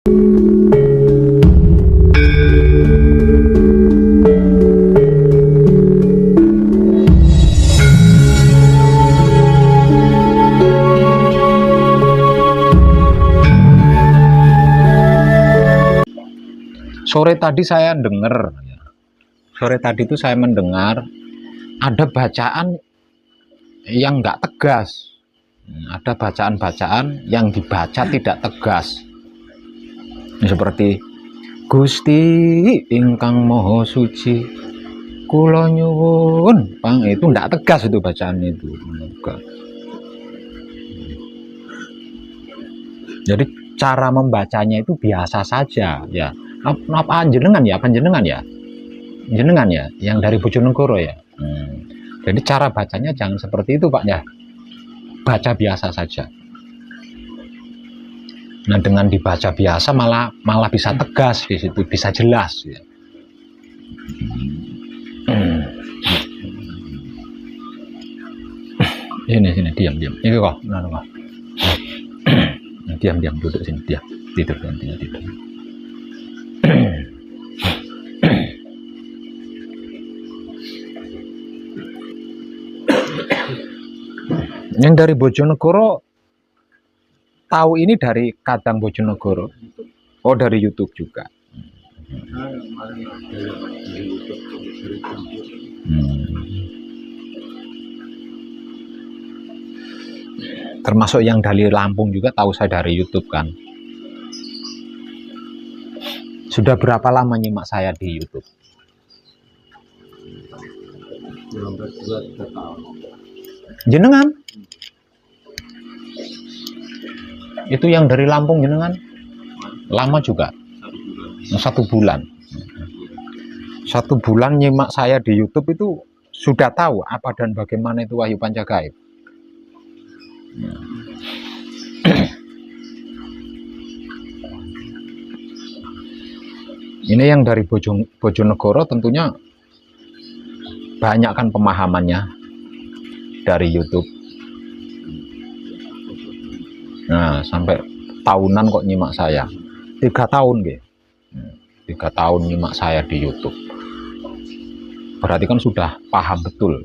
Sore tadi saya dengar, saya mendengar ada bacaan yang nggak tegas. Ada bacaan-bacaan yang dibaca tidak tegas. Seperti Gusti ingkang Maha Suci, kula nyuwun, Bang, itu nggak tegas itu bacaan itu. Jadi cara membacanya itu biasa saja, ya. Apa jenengan ya? Jenengan ya, yang dari Bojonegoro ya. Jadi cara bacanya jangan seperti itu, Pak ya. Baca biasa saja. Nah, dengan dibaca biasa malah bisa tegas di situ, bisa jelas ya. Sini diam. Ini kok, diam duduk sini, diam. Tidur. Yang dari Bojonegoro tahu ini dari Kadang Bojonegoro. Oh, dari YouTube juga. Termasuk yang dari Lampung juga tahu saya dari YouTube kan. Sudah berapa lama nyimak saya di YouTube? Jenengan? Itu yang dari Lampung jenengan? Lama juga? 1 bulan. 1 bulan nyimak saya di YouTube itu sudah tahu apa dan bagaimana itu Wahyu Pancagaib. Ini yang dari Bojonegoro tentunya banyak kan pemahamannya dari YouTube. Nah, sampai tahunan kok nyimak saya. 3 tahun gitu. 3 tahun nyimak saya di YouTube. Berarti kan sudah paham betul.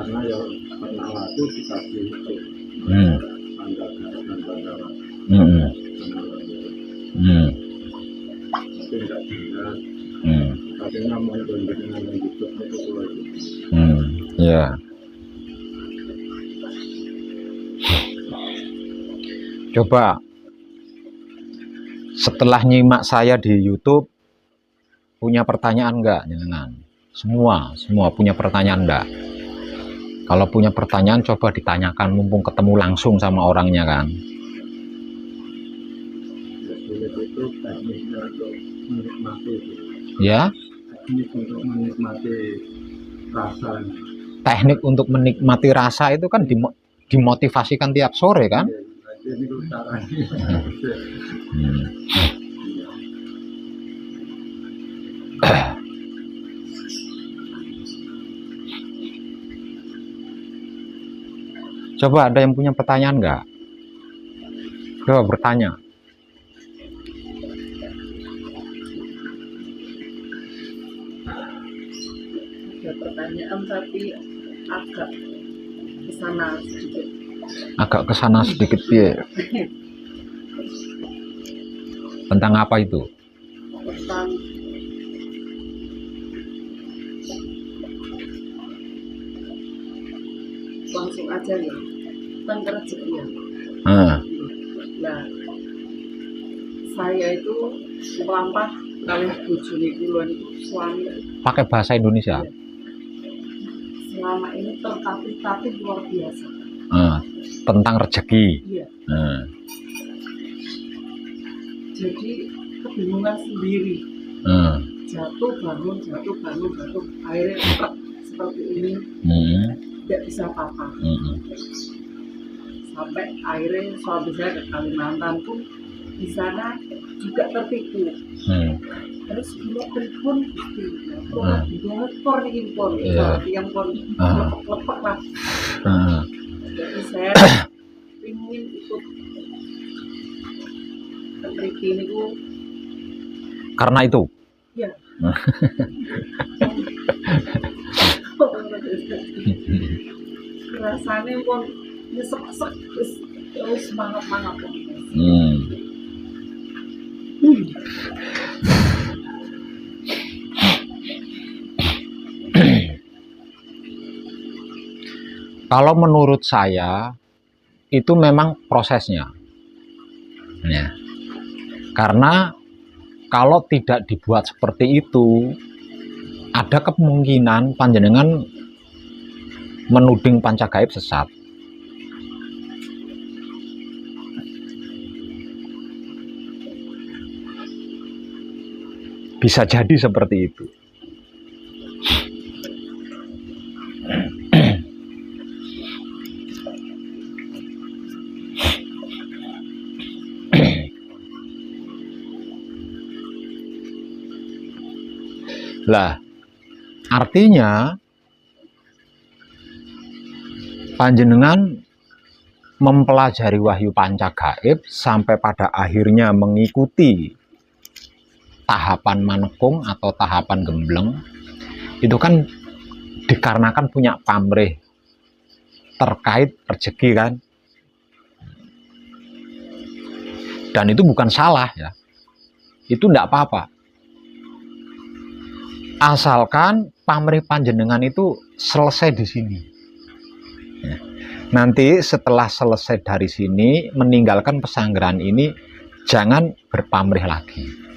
Karena ya pernah waktu dikasih tapi enggak jelas. Katanya mau dengan YouTube itu lagi. Ya. Coba setelah nyimak saya di YouTube punya pertanyaan enggak jenengan? Semua punya pertanyaan enggak? Kalau punya pertanyaan coba ditanyakan mumpung ketemu langsung sama orangnya kan. Itu tekniknya untuk menikmati. Ya? Teknik untuk menikmati rasa. Teknik untuk menikmati rasa itu kan dimotivasikan tiap sore kan? Ini caranya. Coba ada yang punya pertanyaan nggak? Coba bertanya. Ada pertanyaan tapi agak kesana sedikit. Agak kesana sedikit ya. Tentang apa itu? Tentang langsung aja ya tentang rezeki ya. Nah, saya itu melampah kali bojone kula itu suami. Pakai bahasa Indonesia. Ya. Selama ini tertatih-tatih luar biasa. Tentang rezeki. Iya. Jadi kebingungan sendiri. Jatuh bangun, akhirnya seperti ini. Tidak bisa apa-apa. Sampai akhirnya suami saya ke Kalimantan pun di sana juga tertipu. Terus dia telepon Gusti, banget por nih por, yang por lepek lah. Jadi saya ingin ikut peneliti ini karena itu. Ya. Rasanya pun nyesek-nyesek terus semangat. Kalau menurut saya itu memang prosesnya, ya. Karena kalau tidak dibuat seperti itu, ada kemungkinan panjenengan menuding panca gaib sesat. Bisa jadi seperti itu. Lah, artinya panjenengan mempelajari wahyu panca gaib sampai pada akhirnya mengikuti tahapan manekung atau tahapan gembleng, itu kan dikarenakan punya pamrih terkait rezeki kan, dan itu bukan salah ya, itu tidak apa-apa, asalkan pamrih panjenengan itu selesai di sini ya. Nanti setelah selesai dari sini, meninggalkan pesanggrahan ini, jangan berpamrih lagi.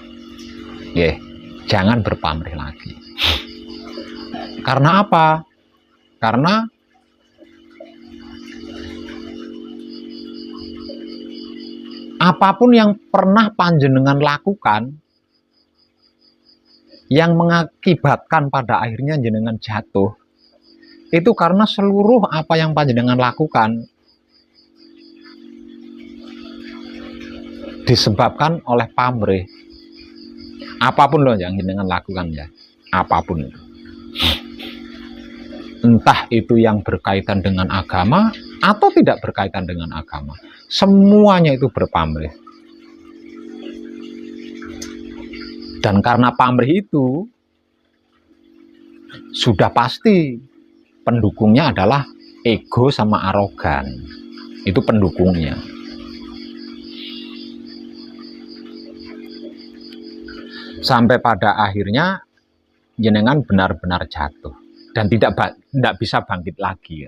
Jangan berpamrih lagi. Karena apa? Karena apapun yang pernah panjenengan lakukan yang mengakibatkan pada akhirnya jenengan jatuh, itu karena seluruh apa yang panjenengan lakukan disebabkan oleh pamrih. Apapun loh yang jenengan lakukan ya, apapun itu. Entah itu yang berkaitan dengan agama atau tidak berkaitan dengan agama, semuanya itu berpamrih. Dan karena pamrih itu sudah pasti pendukungnya adalah ego sama arogan. Itu pendukungnya. Sampai pada akhirnya jenengan benar-benar jatuh dan tidak bisa bangkit lagi.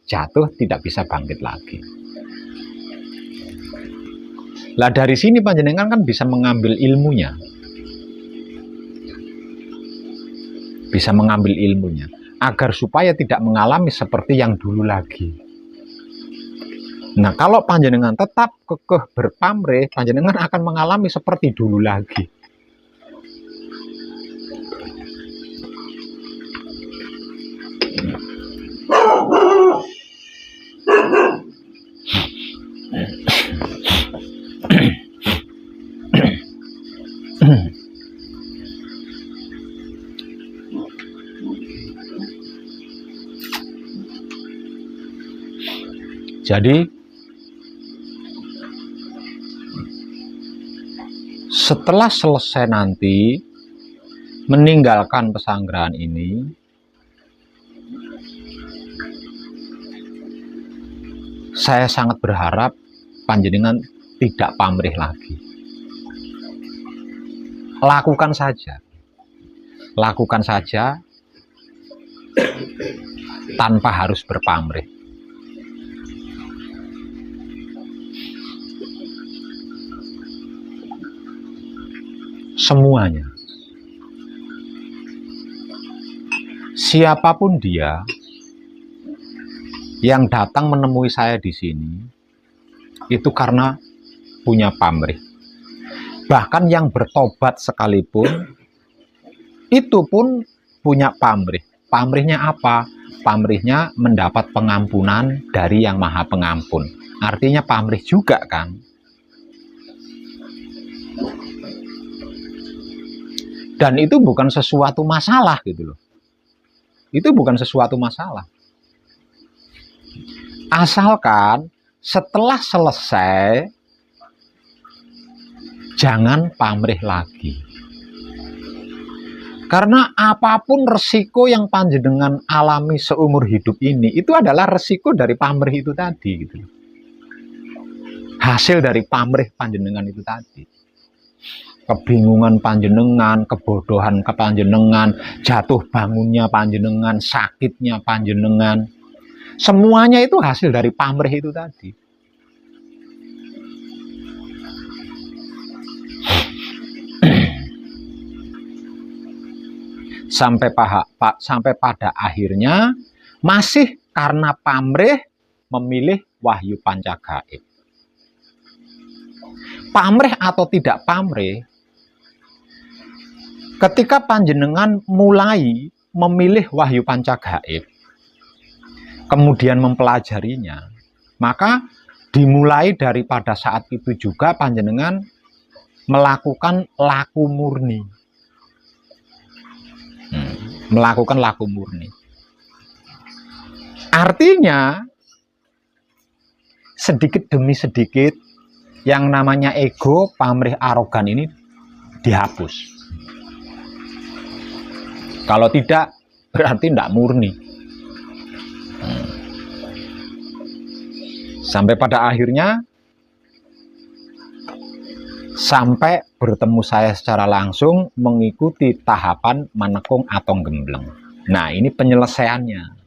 Jatuh tidak bisa bangkit lagi. Lah dari sini panjenengan kan bisa mengambil ilmunya. Bisa mengambil ilmunya agar supaya tidak mengalami seperti yang dulu lagi. Nah, kalau panjenengan tetap kekeh berpamrih, panjenengan akan mengalami seperti dulu lagi. Jadi setelah selesai nanti meninggalkan pesanggrahan ini, saya sangat berharap panjenengan tidak pamrih lagi. Lakukan saja tanpa harus berpamrih. Semuanya, siapapun dia yang datang menemui saya di sini, itu karena punya pamrih. Bahkan yang bertobat sekalipun, itu pun punya pamrih. Pamrihnya apa? Pamrihnya mendapat pengampunan dari Yang Maha Pengampun. Artinya pamrih juga kan. Dan itu bukan sesuatu masalah gitu loh. Itu bukan sesuatu masalah. Asalkan setelah selesai jangan pamrih lagi. Karena apapun resiko yang panjenengan alami seumur hidup ini, itu adalah resiko dari pamrih itu tadi gitu. Hasil dari pamrih panjenengan itu tadi. Kebingungan panjenengan, kebodohan panjenengan, jatuh bangunnya panjenengan, sakitnya panjenengan. Semuanya itu hasil dari pamrih itu tadi. Sampai pada akhirnya masih karena pamrih memilih wahyu pancagaib. Pamrih atau tidak pamrih, ketika panjenengan mulai memilih wahyu pancagaib, kemudian mempelajarinya, maka dimulai daripada saat itu juga panjenengan melakukan laku murni. Melakukan laku murni. Artinya, sedikit demi sedikit, yang namanya ego, pamrih, arogan ini dihapus. Kalau tidak, berarti tidak murni. Sampai pada akhirnya, sampai bertemu saya secara langsung mengikuti tahapan manekung atau gembleng. Nah, ini penyelesaiannya.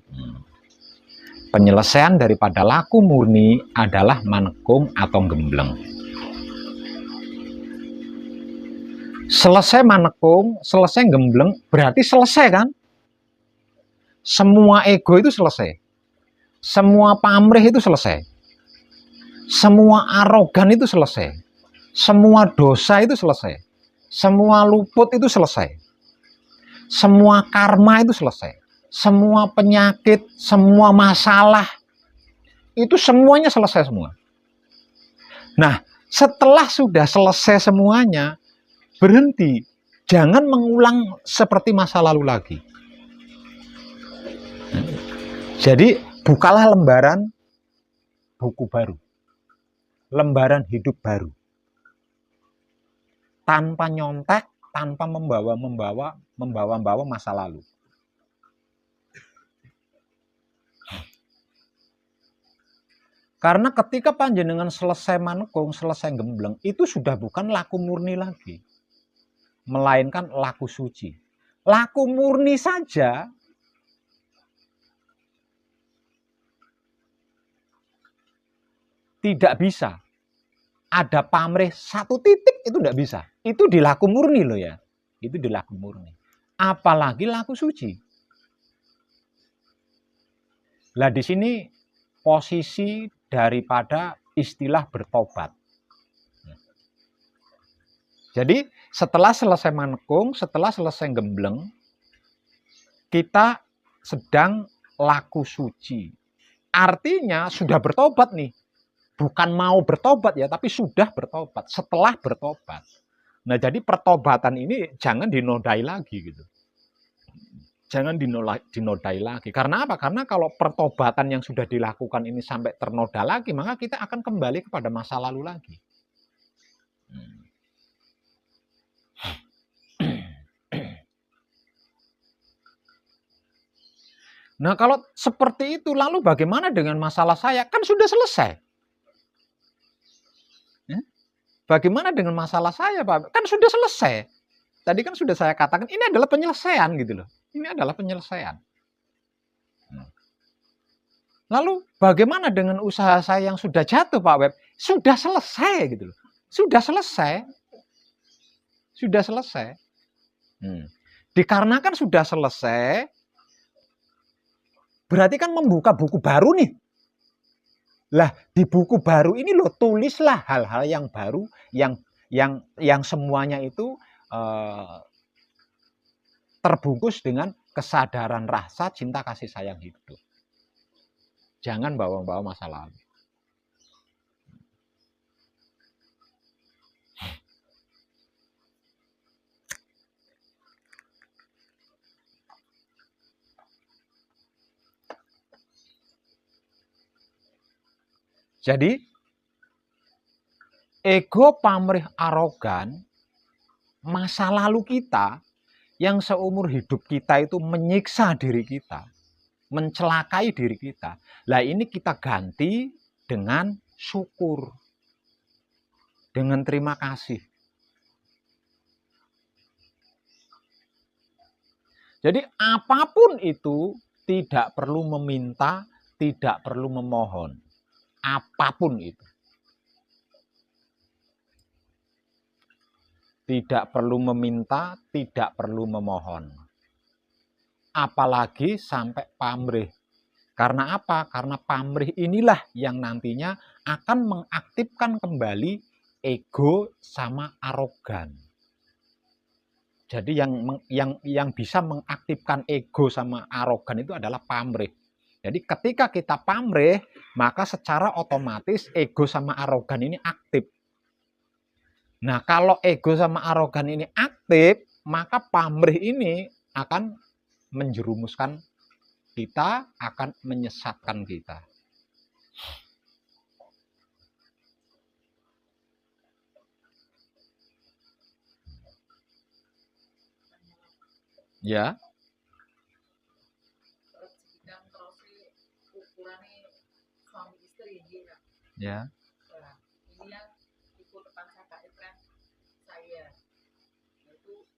Penyelesaian daripada laku murni adalah manekung atau gembleng. Selesai manekung, selesai gembleng, berarti selesai kan? Semua ego itu selesai. Semua pamrih itu selesai. Semua arogan itu selesai. Semua dosa itu selesai. Semua luput itu selesai. Semua karma itu selesai. Semua penyakit, semua masalah, itu semuanya selesai semua. Nah, setelah sudah selesai semuanya, berhenti. Jangan mengulang seperti masa lalu lagi. Jadi, bukalah lembaran buku baru. Lembaran hidup baru. Tanpa nyontek, tanpa membawa masa lalu. Karena ketika panjenengan selesai manekung, selesai gembleng, itu sudah bukan laku murni lagi. Melainkan laku suci. Laku murni saja tidak bisa. Ada pamrih satu titik itu tidak bisa. Itu di laku murni loh ya. Itu di laku murni. Apalagi laku suci. Lah di sini posisi daripada istilah bertobat. Jadi setelah selesai manekung, setelah selesai gembleng, kita sedang laku suci. Artinya sudah bertobat nih. Bukan mau bertobat ya, tapi sudah bertobat. Setelah bertobat. Nah jadi pertobatan ini jangan dinodai lagi gitu. Jangan dinodai lagi. Karena apa? Karena kalau pertobatan yang sudah dilakukan ini sampai ternoda lagi, maka kita akan kembali kepada masa lalu lagi. Nah kalau seperti itu, lalu bagaimana dengan masalah saya? Kan sudah selesai. Bagaimana dengan masalah saya, Pak? Kan sudah selesai. Tadi kan sudah saya katakan, ini adalah penyelesaian gitu loh. Ini adalah penyelesaian. Lalu bagaimana dengan usaha saya yang sudah jatuh, Pak Web? Sudah selesai gitu loh. Sudah selesai. Sudah selesai. Dikarenakan sudah selesai, berarti kan membuka buku baru nih. Lah, di buku baru ini loh tulislah hal-hal yang baru yang semuanya itu terbungkus dengan kesadaran rasa cinta kasih sayang hidup. Jangan bawa-bawa masa lalu. Jadi ego, pamrih, arogan, masa lalu kita yang seumur hidup kita itu menyiksa diri kita, mencelakai diri kita. Lah ini kita ganti dengan syukur, dengan terima kasih. Jadi apapun itu tidak perlu meminta, tidak perlu memohon. Apapun itu. Tidak perlu meminta, tidak perlu memohon. Apalagi sampai pamrih. Karena apa? Karena pamrih inilah yang nantinya akan mengaktifkan kembali ego sama arogan. Jadi yang bisa mengaktifkan ego sama arogan itu adalah pamrih. Jadi ketika kita pamrih, maka secara otomatis ego sama arogan ini aktif. Nah, kalau ego sama arogan ini aktif, maka pamrih ini akan menjerumuskan kita, akan menyesatkan kita. Ya. Ya. Ini yang ikut depan KKN kan saya. Itu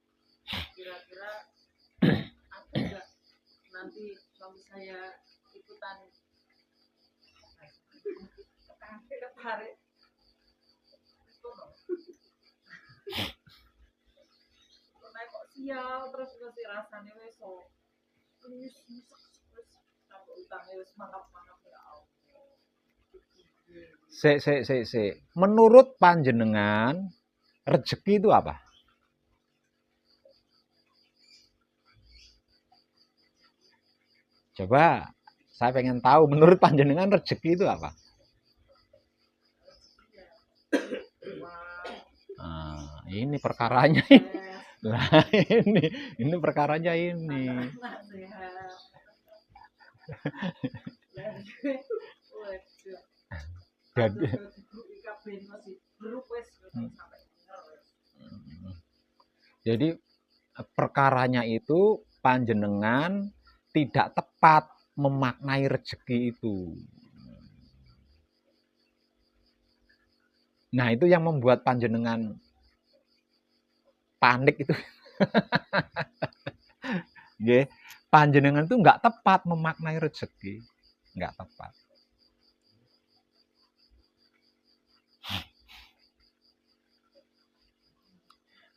kira-kira ada enggak nanti suami saya ikutan tertarik. Kok sial terus ngasih rasanya wes so. Wis sampai utangnya wis mangap-mangap ya Allah. Menurut panjenengan, rezeki itu apa? Coba, saya pengen tahu menurut panjenengan rezeki itu apa? Nah, ini perkaranya. Lah ini perkaranya ini. Jadi perkaranya itu panjenengan tidak tepat memaknai rezeki itu. Nah, itu yang membuat panjenengan panik itu. Nggih, panjenengan itu nggak tepat memaknai rezeki, nggak tepat.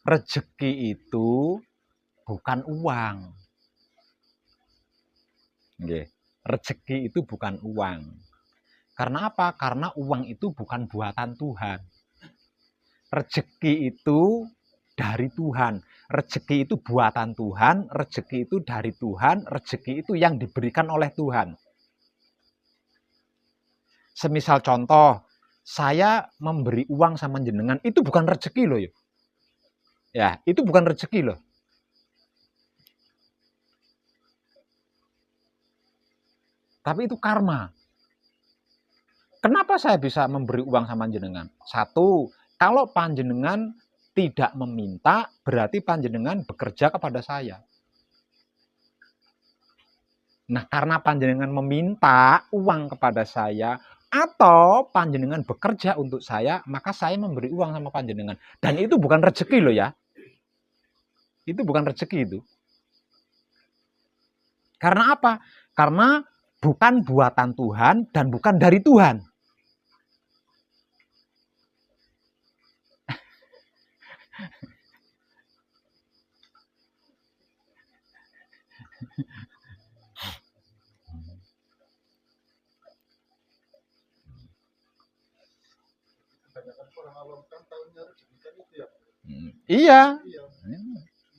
Rezeki itu bukan uang. Nggih, rezeki itu bukan uang. Karena apa? Karena uang itu bukan buatan Tuhan. Rezeki itu dari Tuhan. Rezeki itu buatan Tuhan, rezeki itu dari Tuhan, rezeki itu yang diberikan oleh Tuhan. Semisal contoh, saya memberi uang sama jenengan, itu bukan rezeki loh ya. Ya, itu bukan rezeki loh. Tapi itu karma. Kenapa saya bisa memberi uang sama jenengan? Satu, kalau panjenengan tidak meminta, berarti panjenengan bekerja kepada saya. Nah, karena panjenengan meminta uang kepada saya, atau panjenengan bekerja untuk saya, maka saya memberi uang sama panjenengan. Dan itu bukan rezeki loh ya. Itu bukan rezeki itu. Karena apa? Karena bukan buatan Tuhan dan bukan dari Tuhan. Iya.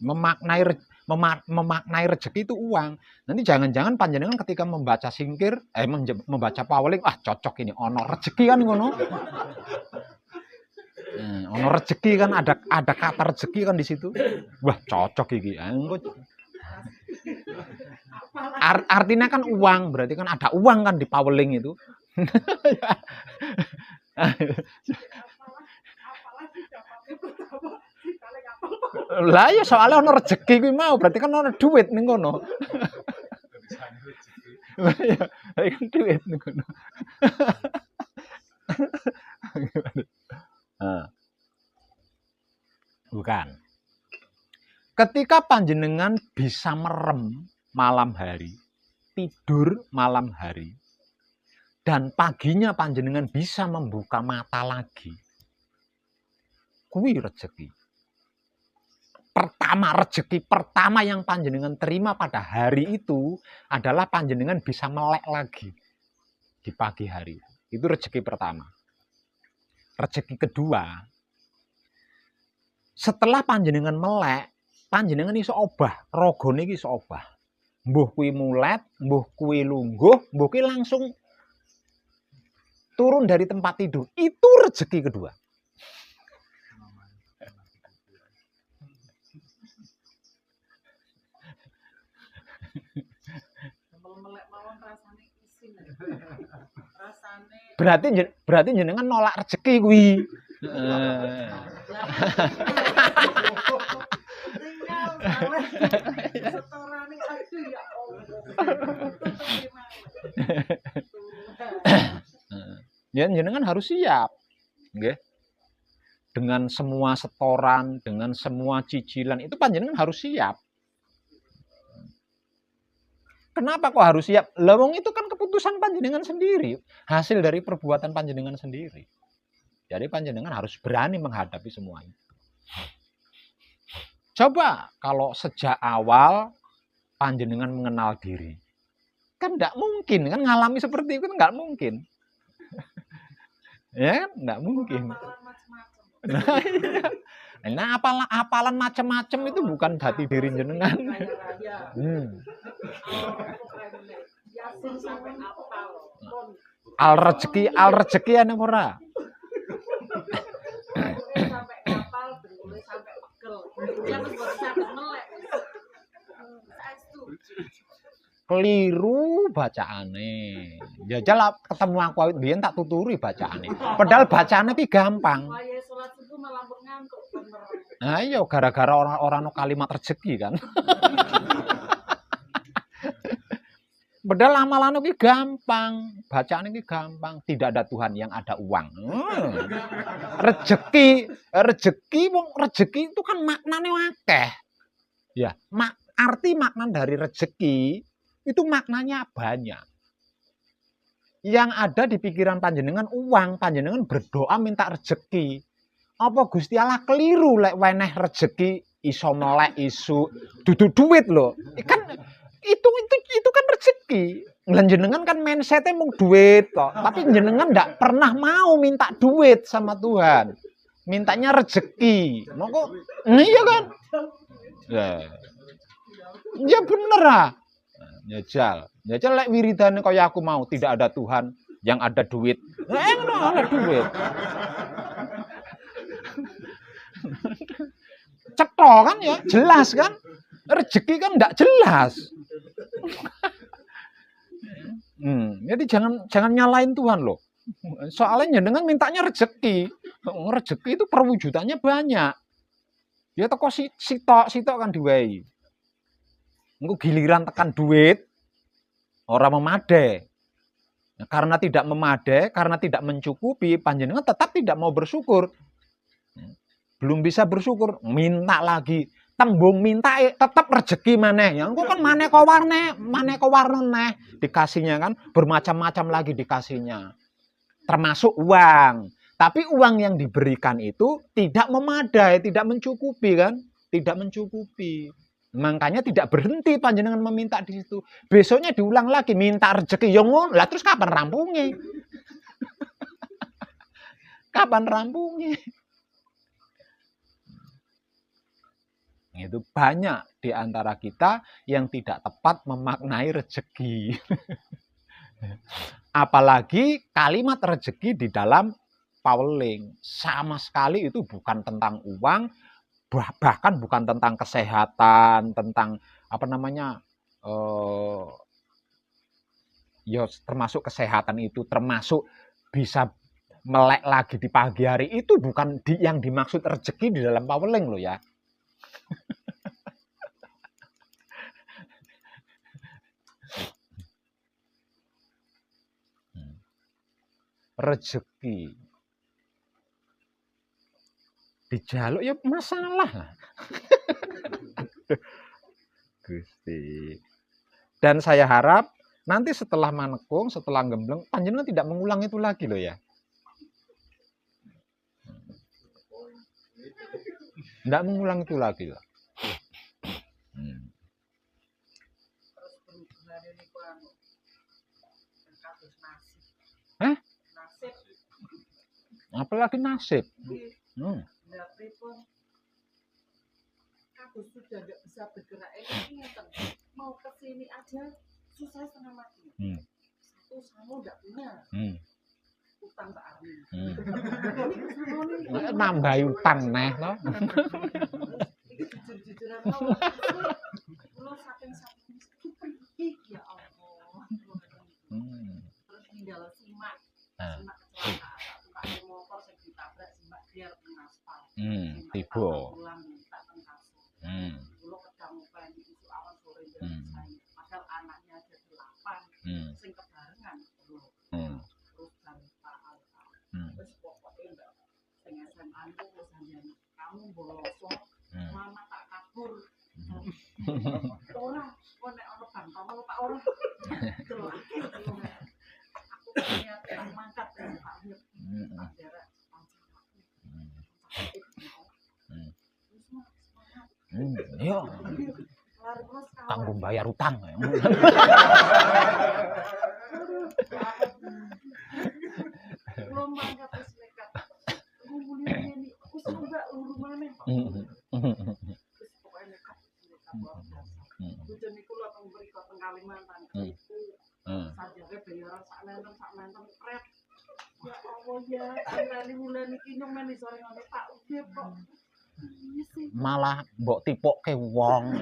Memaknai rezeki itu uang. Nanti jangan-jangan panjenengan ketika membaca singkir, membaca paweling, cocok ini ono rezeki kan ngono. Ono rezeki kan, ada kata rezeki kan di situ. Wah, cocok iki. Artinya kan uang, berarti kan ada uang kan di paweling itu. Apalagi dapatnya pertama dikali kapal. Lah ya soalnya ono rezeki kuwi mau, berarti kan ono duit ning kono. Lah ya, kan duit ning kono. Bukan. Ketika panjenengan bisa merem malam hari, tidur malam hari, dan paginya panjenengan bisa membuka mata lagi, kuwi rezeki. Rezeki pertama yang panjenengan terima pada hari itu adalah panjenengan bisa melek lagi di pagi hari. Itu rezeki pertama. Rezeki kedua, setelah panjenengan melek, panjenengan iso obah, ragane iki iso obah. Mbuh kuwi mulet, mbuh kuwi lungguh, mbuh kuwi langsung turun dari tempat tidur. Itu rezeki kedua. Melek mawon rasane isin. Rasane Berarti jenengan nolak rezeki kuwi. setorane aduh ya Allah. Ya jenengan harus siap. Nggih. Dengan semua setoran, dengan semua cicilan itu panjenengan harus siap. Kenapa kok harus siap? Lah wong itu kan keputusan panjenengan sendiri, hasil dari perbuatan panjenengan sendiri. Jadi panjenengan harus berani menghadapi semua itu. Coba kalau sejak awal panjenengan mengenal diri. Kan enggak mungkin, kan ngalami seperti itu kan enggak mungkin. Ya, enggak mungkin. Nah, apalan macam-macam itu bukan hati diri jenengan. Al rezeki ana ora? Sampai kapal bentuknya sampai pegel. Dia mesti sampai melek. Keliru bacaane. Jajal ketemu aku biyen tak tuturi bacaane. Padahal bacaane pi gampang. Wayahe salat subuh malah ngantuk bener. Nah, iya gara-gara orang kalimat rezeki kan. Padahal amalan iki gampang, bacaan iki gampang. Tidak ada Tuhan yang ada uang. Rezeki wong rezeki itu kan maknane akeh. Ya, arti makna dari rezeki itu maknanya banyak. Yang ada di pikiran panjenengan uang, panjenengan berdoa minta rezeki. Apa Gusti Allah keliru lek weneh rezeki iso melek isu dudu duit lho. Kan itu kan rezeki. Lan jenengan kan mindset-e mung duit kok. Tapi jenengan ndak pernah mau minta duit sama Tuhan. Mintanya rezeki. Monggo iya kan? Ya bener ah. Nyajal lek wiridane kaya aku mau, tidak ada Tuhan, yang ada duit. Ada duit. Cetha kan ya, jelas kan? Rezeki kan enggak jelas. Jadi jangan nyalain Tuhan loh. Soalnya dengan mintanya rezeki. Rezeki itu perwujudannya banyak. Ya teko sitok kan diwehi. Engko giliran tekan duit ora memadai. Karena tidak memadai, karena tidak mencukupi, panjenengan tetap tidak mau bersyukur. Belum bisa bersyukur, minta lagi. Tembung minta tetap rezeki maneh. Ya engko kan maneka warna neh dikasihnya kan, bermacam-macam lagi dikasihnya. Termasuk uang. Tapi uang yang diberikan itu tidak memadai, tidak mencukupi kan? Tidak mencukupi. Makanya tidak berhenti panjenengan meminta di situ. Besoknya diulang lagi minta rezeki yo ngono. Lah terus kapan rampungnya? Kapan rampungnya? Itu banyak di antara kita yang tidak tepat memaknai rezeki. Apalagi kalimat rezeki di dalam Pauling sama sekali itu bukan tentang uang, bahkan bukan tentang kesehatan, tentang apa namanya ya termasuk kesehatan itu, termasuk bisa melek lagi di pagi hari, itu bukan yang dimaksud rezeki di dalam Paweling loh ya. Rezeki dijaluk ya masalah. Gusti. Dan saya harap nanti setelah manekung, setelah gembleng, panjenengan tidak mengulang itu lagi loh ya. Tidak mengulang itu lagi loh. Terus berhubungan ini kurang kados nasib. Hah? Nasib. Apalagi nasib. Nah, pripun kados sudah nggak bisa bergerak ini mau ke sini aja susah setengah mati. Satu sama nggak punya. Utang Pak Armin. Nambah utang neh loh. Iki jujur-jujuran mau. Kulo saking-saking ya Allah. Terus ninggal simak. Simak kecelakaan. Pak motor sing ditabrak simak biar ngaspal. Tiba. Kulo kedang pengen isu awan sore dan saya. Padahal anaknya ada 8. Sing kebarengan kulo. Terus dan terus pokoknya enggak sing SMA itu wis janjani kamu bolosok mama tak kabur ora kok nek ono bantalan tak ora delok aku punya tak mangkat Pak Mir jarak Yo tanggung bayar utang. belum mangkat wis nekat aku mulai ini aku coba urung maneh terus pokoknya nekat luar biasa bojone kula teng mriko teng Kalimantan itu sajake bayaran sak nenten pret ya Allah ya tangane wulan iki nyumen iso ngene Pak Udip kok malah mbok tipokke wong.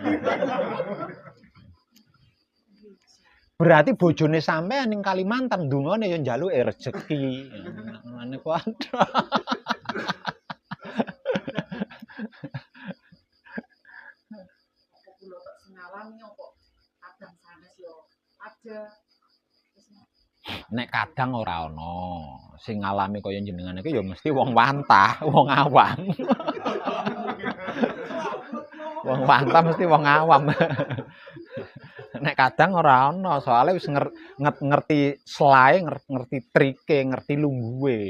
Berarti bojone sampean ning Kalimantan ndungane ya njaluke rezeki. Ngene kuwi. Kula tak sengalami kok kadang sanes yo ada. Nek kadang ora ana sing ngalami kaya jenengan iki ya mesti wong wantah, wong awam. Wong wantah mesti wong awam. Nek kadang ora ana, soalnya wis ngerti selae, ngerti trike, ngerti lungguhe.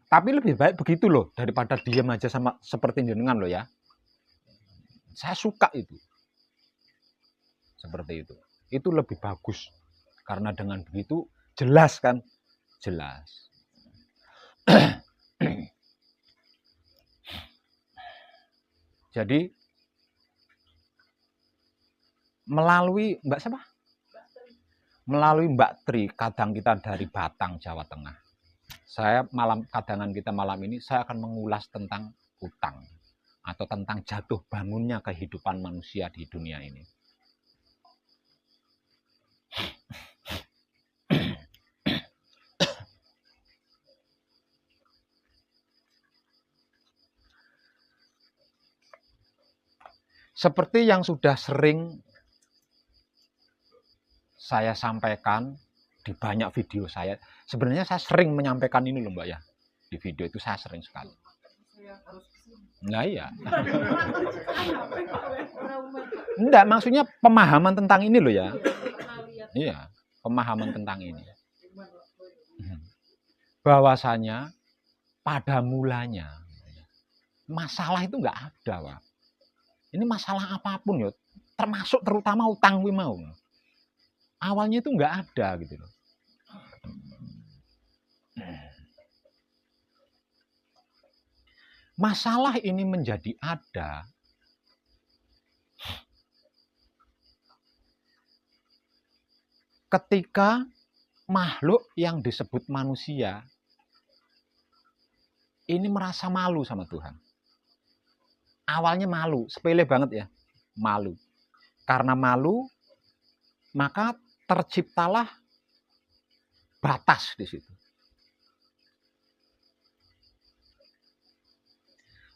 Tapi lebih baik begitu loh daripada diam aja sama seperti jenengan loh ya. Saya suka itu. Seperti itu. Itu lebih bagus. Karena dengan begitu jelas kan? Jelas. Jadi melalui Mbak siapa? Melalui Mbak Tri, kadang kita dari Batang, Jawa Tengah. Saya kadangan kita malam ini saya akan mengulas tentang utang atau tentang jatuh bangunnya kehidupan manusia di dunia ini. Seperti yang sudah sering saya sampaikan di banyak video saya. Sebenarnya saya sering menyampaikan ini loh Mbak ya. Di video itu saya sering sekali. Nah iya. Enggak, maksudnya pemahaman tentang ini loh ya. Iya, pemahaman tentang ini. Bahwasanya pada mulanya masalah itu enggak ada, Pak. Ini masalah apapun ya, termasuk terutama utang kuwi mau. Awalnya itu enggak ada gitu loh. Masalah ini menjadi ada ketika makhluk yang disebut manusia ini merasa malu sama Tuhan. Awalnya malu, sepele banget ya. Malu. Karena malu, maka terciptalah batas di situ.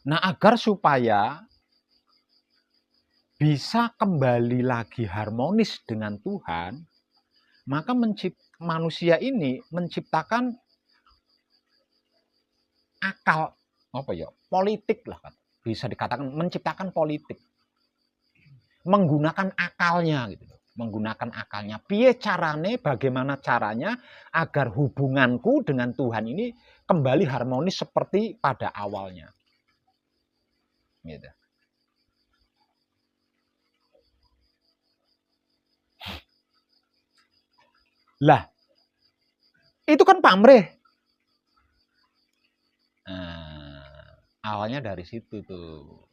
Nah, agar supaya bisa kembali lagi harmonis dengan Tuhan, maka manusia ini menciptakan akal, politik lah kan. Bisa dikatakan menciptakan politik. Menggunakan akalnya gitu. Menggunakan akalnya. Piye carane, bagaimana caranya agar hubunganku dengan Tuhan ini kembali harmonis seperti pada awalnya. Gitu. Lah, itu kan pamrih. Awalnya dari situ tuh.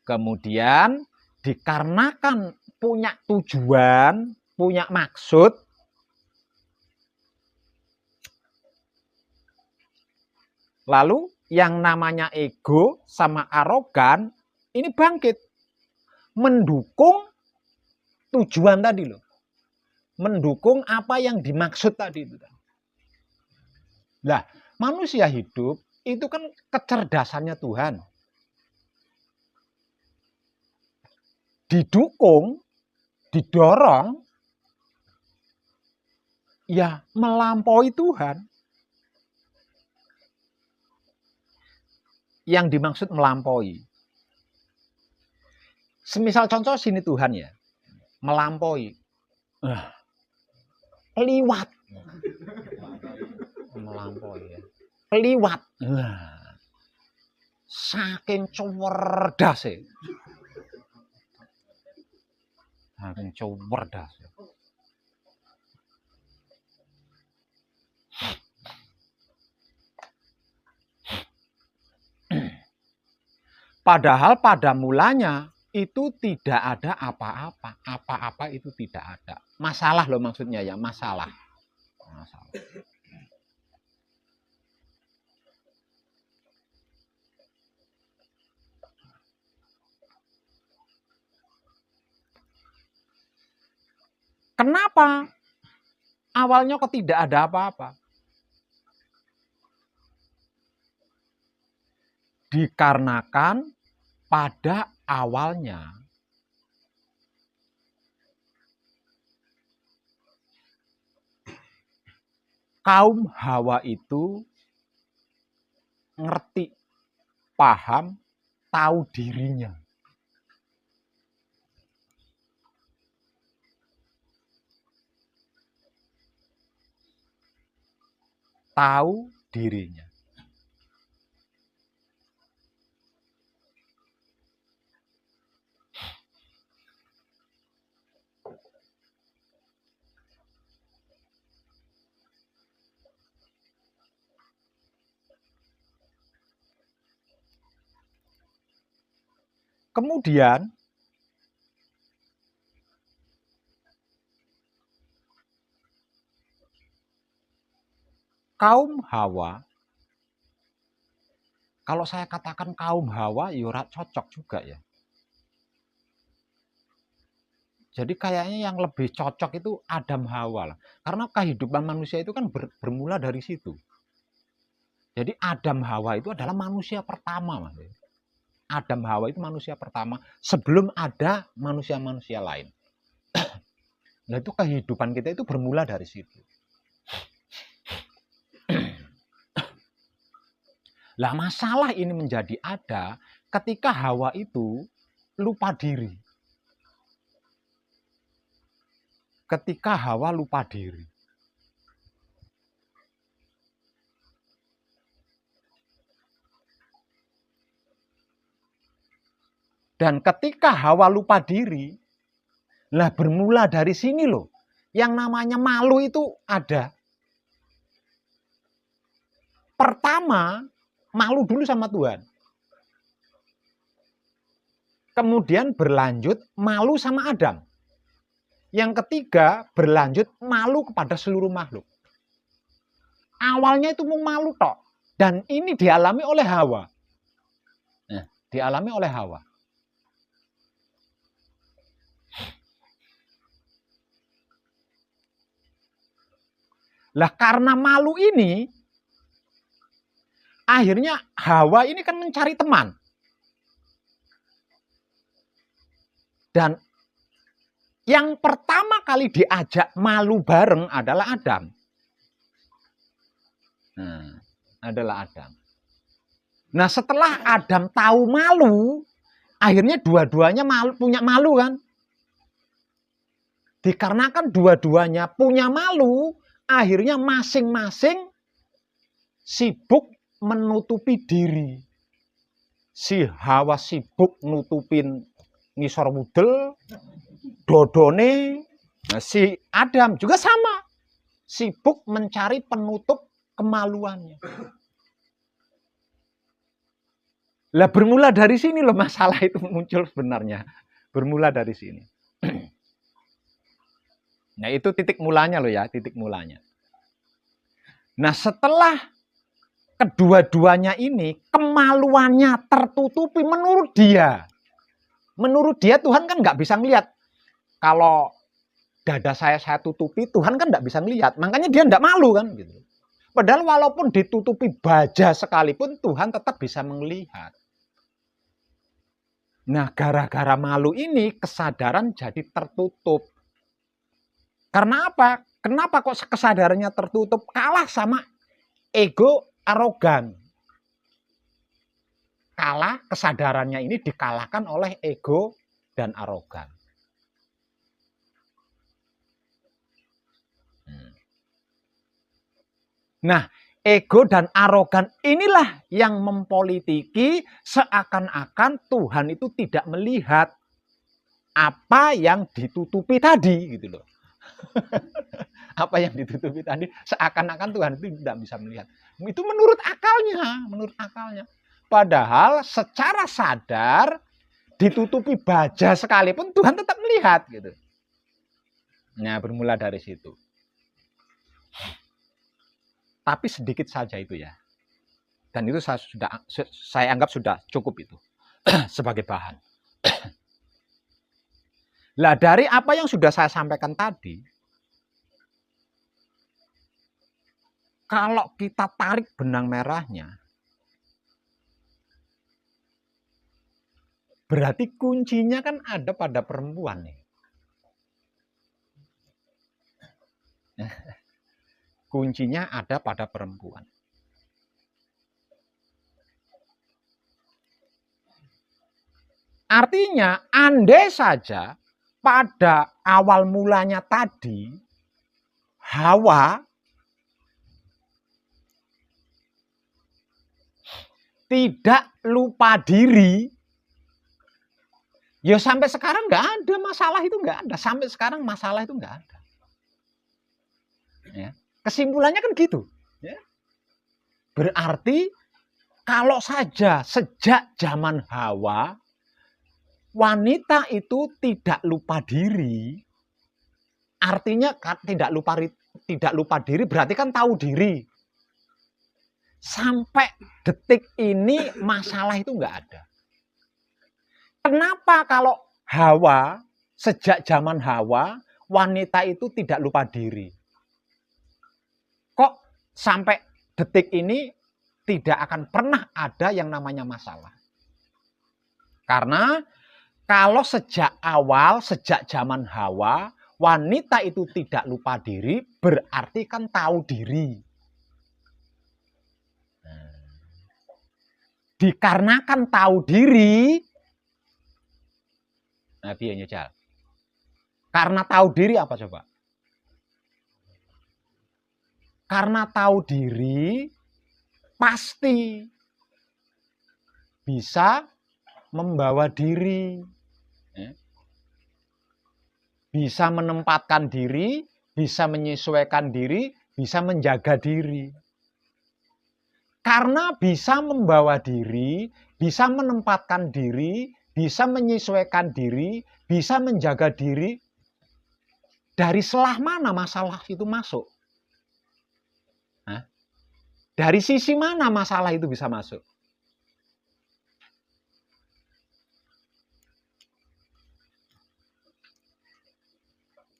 Kemudian dikarenakan punya tujuan, punya maksud, lalu yang namanya ego sama arogan ini bangkit mendukung tujuan tadi loh, mendukung apa yang dimaksud tadi itu. Lah, manusia hidup itu kan kecerdasannya Tuhan, didukung, didorong, ya melampaui Tuhan. Yang dimaksud melampaui, semisal contoh sini Tuhan ya, melampaui, liwat, melampaui ya, liwat, saking cerdas ya, saking cerdas. Padahal pada mulanya itu tidak ada apa-apa. Apa-apa itu tidak ada. Masalah loh maksudnya ya, masalah. Kenapa awalnya kok tidak ada apa-apa? Dikarenakan pada awalnya kaum Hawa itu ngerti, paham, tahu dirinya. Tahu dirinya. Kemudian kaum Hawa, kalau saya katakan kaum Hawa, ya cocok juga ya. Jadi kayaknya yang lebih cocok itu Adam Hawa lah. Karena kehidupan manusia itu kan bermula dari situ. Jadi Adam Hawa itu adalah manusia pertama, Mas. Adam Hawa itu manusia pertama sebelum ada manusia-manusia lain. Nah, itu kehidupan kita itu bermula dari situ. Lah, masalah ini menjadi ada ketika Hawa itu lupa diri. Ketika Hawa lupa diri. Dan ketika Hawa lupa diri, lah bermula dari sini loh. Yang namanya malu itu ada. Pertama, malu dulu sama Tuhan. Kemudian berlanjut malu sama Adam. Yang ketiga, berlanjut malu kepada seluruh makhluk. Awalnya itu mau malu tok. Dan ini dialami oleh Hawa. Dialami oleh Hawa. Lah karena malu ini, akhirnya Hawa ini kan mencari teman. Dan yang pertama kali diajak malu bareng adalah Adam. Adalah Adam. Nah, setelah Adam tahu malu, akhirnya dua-duanya punya malu kan? Dikarenakan dua-duanya punya malu, akhirnya masing-masing sibuk menutupi diri. Si Hawa sibuk nutupin ngisor wudel, dodone. Nah, si Adam juga sama, sibuk mencari penutup kemaluannya. Lah bermula dari sini loh masalah itu muncul sebenarnya. Bermula dari sini. Nah itu titik mulanya loh ya, titik mulanya. Nah setelah kedua-duanya ini kemaluannya tertutupi menurut dia. Menurut dia Tuhan kan nggak bisa ngelihat. Kalau dada saya tutupi, Tuhan kan nggak bisa ngelihat. Makanya dia nggak malu kan gitu. Padahal walaupun ditutupi baja sekalipun Tuhan tetap bisa melihat. Nah gara-gara malu ini kesadaran jadi tertutup. Karena apa? Kenapa kok kesadarannya tertutup? Kalah sama ego arogan. Kalah, kesadarannya ini dikalahkan oleh ego dan arogan. Nah, ego dan arogan inilah yang mempolitiki seakan-akan Tuhan itu tidak melihat apa yang ditutupi tadi gitu loh. Apa yang ditutupi tadi seakan-akan Tuhan itu tidak bisa melihat. Itu menurut akalnya. Padahal secara sadar ditutupi baja sekalipun Tuhan tetap melihat gitu. Nah, bermula dari situ. Tapi sedikit saja itu ya. Dan itu saya anggap sudah cukup itu sebagai bahan. Lah dari apa yang sudah saya sampaikan tadi, kalau kita tarik benang merahnya, berarti kuncinya kan ada pada perempuan nih. Kuncinya ada pada perempuan. Artinya, andai saja pada awal mulanya tadi, Hawa tidak lupa diri, ya sampai sekarang nggak ada masalah itu, nggak ada. Sampai sekarang masalah itu nggak ada. Ya. Kesimpulannya kan gitu. Ya. Berarti kalau saja sejak zaman Hawa, wanita itu tidak lupa diri, artinya tidak lupa diri berarti kan tahu diri. Sampai detik ini masalah itu nggak ada. Kenapa kalau Hawa, sejak zaman Hawa, wanita itu tidak lupa diri? Kok sampai detik ini tidak akan pernah ada yang namanya masalah? Karena kalau sejak awal, sejak zaman Hawa, wanita itu tidak lupa diri, berarti kan tahu diri. Dikarenakan tahu diri, nah piye nyejal. Karena tahu diri apa coba? Karena tahu diri, pasti bisa membawa diri. Bisa menempatkan diri, bisa menyesuaikan diri, bisa menjaga diri. Karena bisa membawa diri, bisa menempatkan diri, bisa menyesuaikan diri, bisa menjaga diri, dari selah mana masalah itu masuk? Hah? Dari sisi mana masalah itu bisa masuk?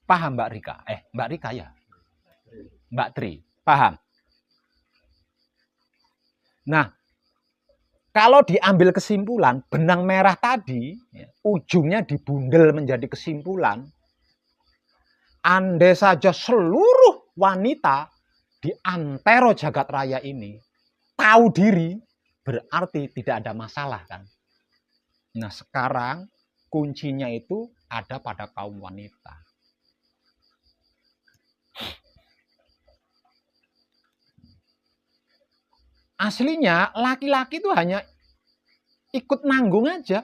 Paham Mbak Rika? Mbak Rika ya? Mbak Tri. Paham? Nah, kalau diambil kesimpulan, benang merah tadi, ujungnya dibundel menjadi kesimpulan, andai saja seluruh wanita di antero jagat raya ini tahu diri, berarti tidak ada masalah kan? Nah, sekarang kuncinya itu ada pada kaum wanita. Aslinya laki-laki itu hanya ikut nanggung aja.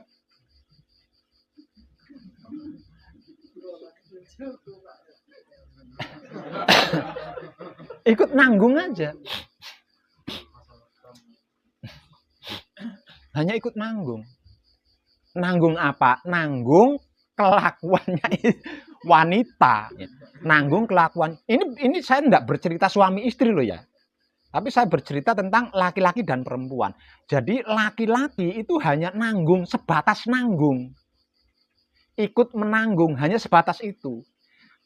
Ikut nanggung aja. Hanya ikut nanggung. Nanggung apa? Nanggung kelakuannya wanita. Nanggung kelakuan. Ini saya tidak bercerita suami istri loh ya. Tapi saya bercerita tentang laki-laki dan perempuan. Jadi laki-laki itu hanya nanggung, sebatas nanggung. Ikut menanggung, hanya sebatas itu.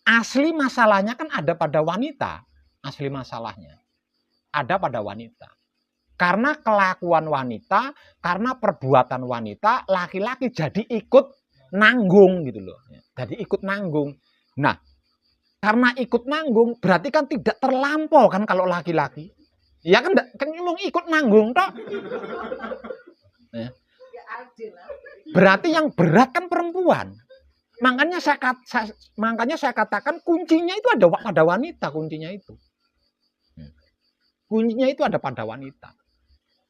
Asli masalahnya kan ada pada wanita. Asli masalahnya ada pada wanita. Karena kelakuan wanita, karena perbuatan wanita, laki-laki jadi ikut nanggung gitu loh. Jadi ikut nanggung. Nah, karena ikut nanggung berarti kan tidak terlampau kan kalau laki-laki. Ya kan ngomong ikut nanggung toh. Ya. Berarti yang berat kan perempuan. Makanya saya katakan kuncinya itu ada pada wanita, kuncinya itu. Kuncinya itu ada pada wanita.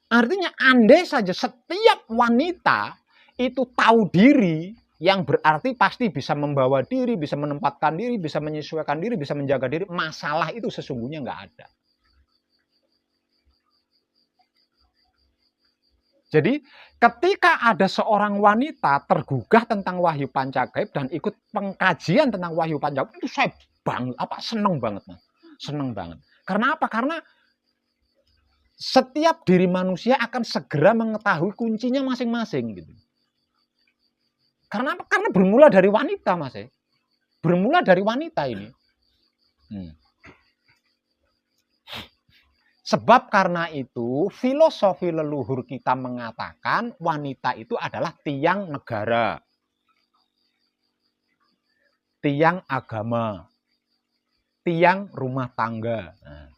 Artinya andai saja setiap wanita itu tahu diri, yang berarti pasti bisa membawa diri, bisa menempatkan diri, bisa menyesuaikan diri, bisa menjaga diri, masalah itu sesungguhnya nggak ada. Jadi ketika ada seorang wanita tergugah tentang wahyu pancagaib dan ikut pengkajian tentang wahyu pancagaib, itu saya seneng banget, Mas. Seneng banget. Karena apa? Karena setiap diri manusia akan segera mengetahui kuncinya masing-masing gitu. Karena apa? Karena bermula dari wanita, Mas. Bermula dari wanita ini. Sebab karena itu filosofi leluhur kita mengatakan wanita itu adalah tiang negara, tiang agama, tiang rumah tangga. Nah,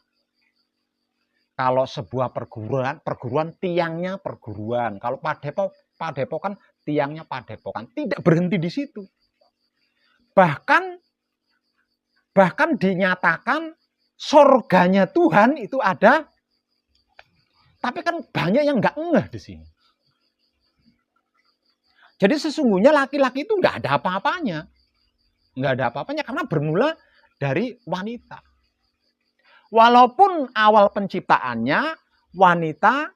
kalau sebuah perguruan tiangnya perguruan. Kalau padepokan tiangnya padepokan. Tidak berhenti di situ. Bahkan dinyatakan surganya Tuhan itu ada, tapi kan banyak yang nggak ngeh di sini. Jadi sesungguhnya laki-laki itu nggak ada apa-apanya, karena bermula dari wanita. Walaupun awal penciptaannya wanita,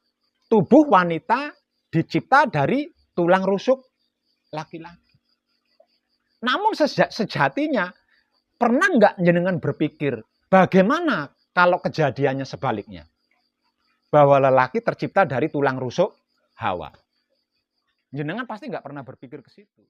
tubuh wanita dicipta dari tulang rusuk laki-laki. Namun sejatinya pernah nggak jenengan berpikir bagaimana kalau kejadiannya sebaliknya? Bahwa lelaki tercipta dari tulang rusuk Hawa. Jenengan pasti nggak pernah berpikir ke situ.